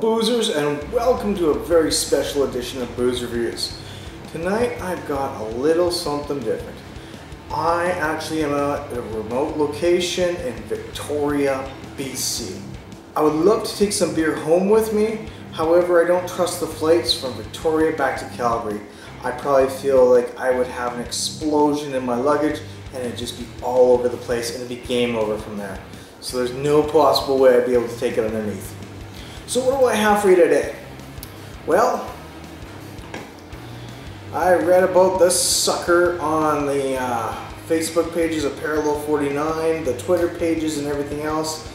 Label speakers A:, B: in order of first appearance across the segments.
A: boozers, and welcome to a very special edition of Booze Reviews. Tonight I've got a little something different. I actually am at a remote location in Victoria, BC. I would love to take some beer home with me, however I don't trust the flights from Victoria back to Calgary. I probably feel like I would have an explosion in my luggage and it'd just be all over the place and it'd be game over from there. So there's no possible way I'd be able to take it underneath. So what do I have for you today? Well, I read about this sucker on the Facebook pages of Parallel 49, the Twitter pages and everything else,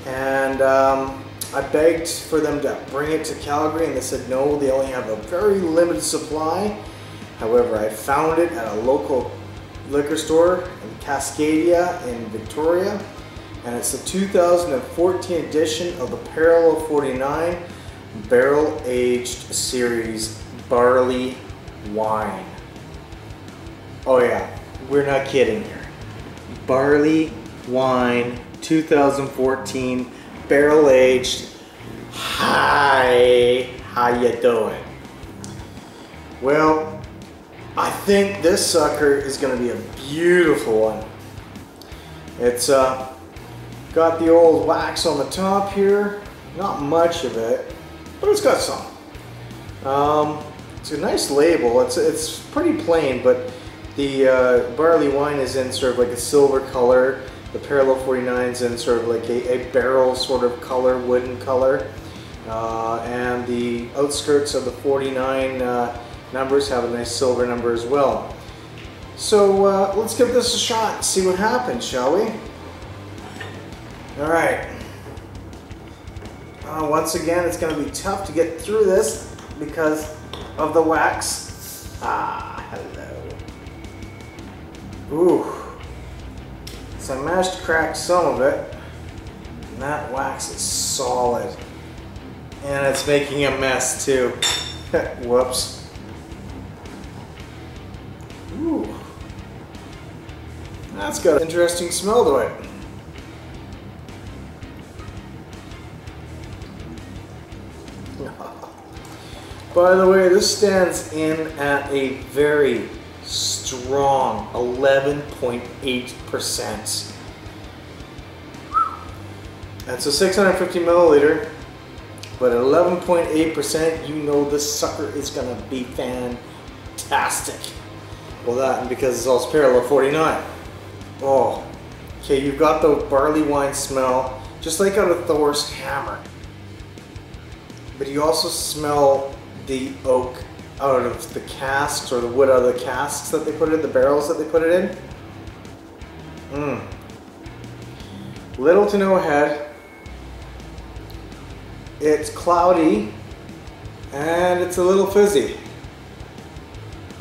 A: and I begged for them to bring it to Calgary and they said no, they only have a very limited supply. However, I found it at a local liquor store in Cascadia in Victoria, and it's the 2014 edition of the Parallel 49 Barrel Aged Series Barley Wine. Oh yeah, we're not kidding here. Barley Wine 2014 Barrel Aged. Hi, how you doing? Well, I think this sucker is going to be a beautiful one. It's got the old wax on the top here, not much of it, but it's got some. It's a nice label. It's pretty plain, but the barley wine is in sort of like a silver color. The Parallel 49's in sort of like a barrel sort of color, wooden color, and the outskirts of the 49 numbers have a nice silver number as well. So let's give this a shot and see what happens, shall we? Alright. Once again, it's going to be tough to get through this because of the wax. Ah, hello. Ooh. So I managed to crack some of it. And that wax is solid. And it's making a mess too. Whoops. Ooh. That's got an interesting smell to it. By the way, this stands in at a very strong 11.8%. That's a 650 milliliter, but at 11.8%, you know this sucker is gonna be fantastic. Well, that and because it's also Parallel 49. Oh, okay, you've got the barley wine smell, just like out of Thor's hammer. But you also smell the oak out of the casks, or the wood out of the casks that they put it in, the barrels that they put it in. Little to no head. It's cloudy and it's a little fizzy.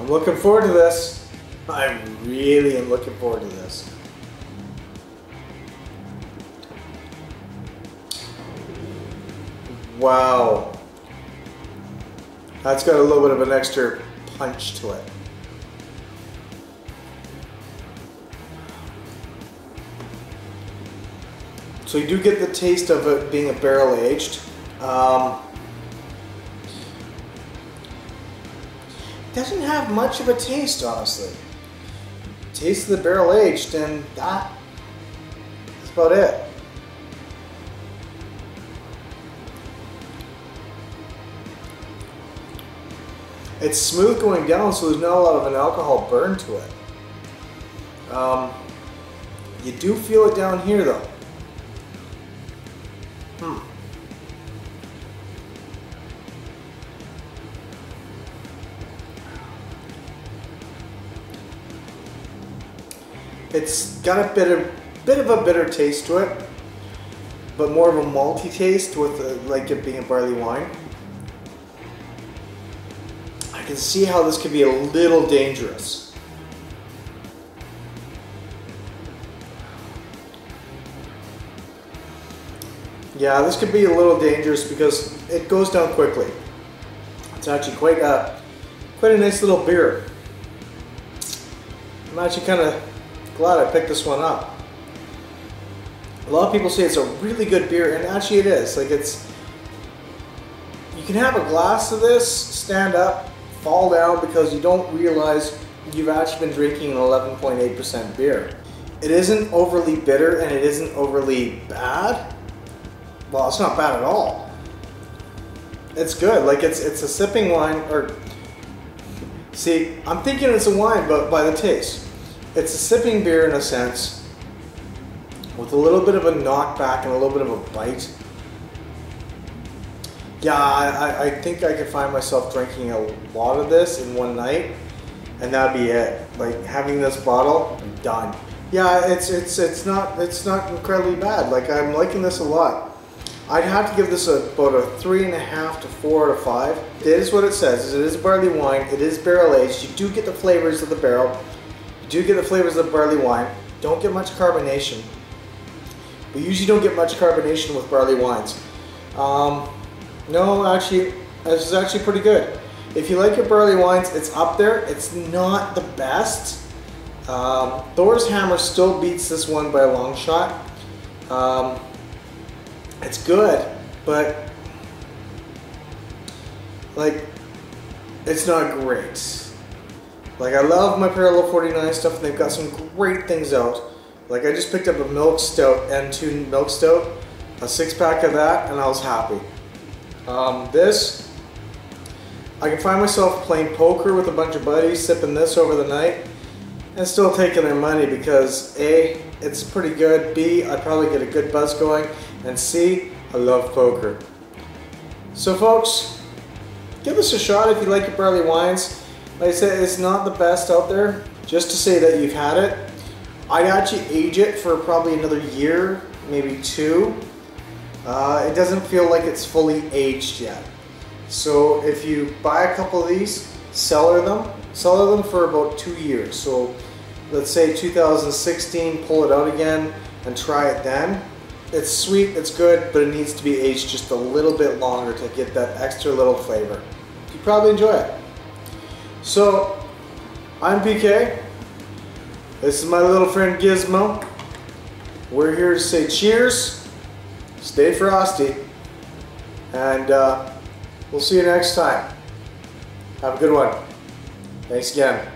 A: I'm looking forward to this. I really am looking forward to this. Wow. That's got a little bit of an extra punch to it. So you do get the taste of it being a barrel aged. Doesn't have much of a taste, honestly. Taste of the barrel aged, and that's about it. It's smooth going down, so there's not a lot of an alcohol burn to it. You do feel it down here, though. It's got a bit of a bitter taste to it, but more of a malty taste with like it being a barley wine. I can see how this could be a little dangerous. Yeah, this could be a little dangerous because it goes down quickly. It's actually quite a nice little beer. I'm actually kind of glad I picked this one up. A lot of people say it's a really good beer, and actually it is. Like, You can have a glass of this, stand up, fall down because you don't realize you've actually been drinking an 11.8% beer. It isn't overly bitter and it isn't overly bad. Well, it's not bad at all. It's good. Like it's a sipping wine, or see, I'm thinking it's a wine, but by the taste, it's a sipping beer in a sense, with a little bit of a knockback and a little bit of a bite. Yeah, I think I could find myself drinking a lot of this in one night, and that'd be it. Like having this bottle, I'm done. Yeah, it's not incredibly bad. Like I'm liking this a lot. I'd have to give this about a 3.5 to 4 out of 5. It is what it says. It is barley wine. It is barrel aged. You do get the flavors of the barrel. You do get the flavors of the barley wine. Don't get much carbonation. We usually don't get much carbonation with barley wines. No, actually, this is actually pretty good. If you like your barley wines, it's up there. It's not the best. Thor's Hammer still beats this one by a long shot. It's good, but like, it's not great. Like, I love my Parallel 49 stuff, and they've got some great things out. Like, I just picked up a milk stout, N2 milk stout, a 6-pack of that, and I was happy. This, I can find myself playing poker with a bunch of buddies, sipping this over the night, and still taking their money because A, it's pretty good, B, I'd probably get a good buzz going, and C, I love poker. So folks, give this a shot if you like your barley wines. Like I said, it's not the best out there. Just to say that you've had it, I'd actually age it for probably another year, maybe 2. It doesn't feel like it's fully aged yet. So if you buy a couple of these, cellar them for about 2 years. So let's say 2016, pull it out again and try it then. It's sweet, it's good, but it needs to be aged just a little bit longer to get that extra little flavor. You probably enjoy it. So, I'm PK. This is my little friend Gizmo. We're here to say cheers, stay frosty, and we'll see you next time. Have a good one. Thanks again.